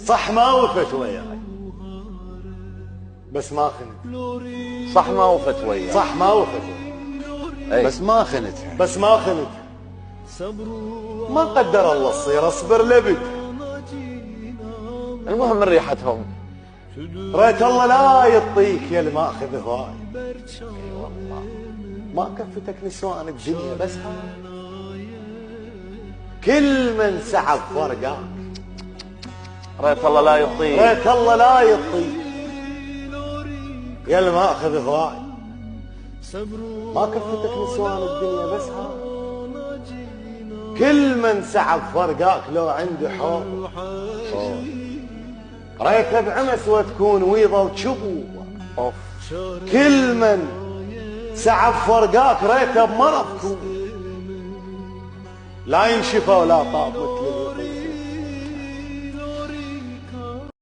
صح ما وفت وياي بس ما خنت. صح ما وفت وياي. صح ما وفت وياي بس ما خنت. بس ما خنت. ما قدر الله تصير اصبر لبد. المهم من ريحتهم. ريت الله لا يعطيك يا اللي ماخذ هواي. اي والله ما كفتك نسوان الدنيا بس هاي. كل من سعى بفرقاك. ريت الله لا يعطيك. ريت الله لا يعطيك يا اللي ماخذ هواي. ما كفتك نسوان الدنيا بس هاي. كل من سعى بفرقاك لو عنده حب. ريته بعمس وتكون ويضه وتشبو. اوف. كل من سعى بفرقاك ريته بمرض كون. لا ينشفى ولا طاب مثل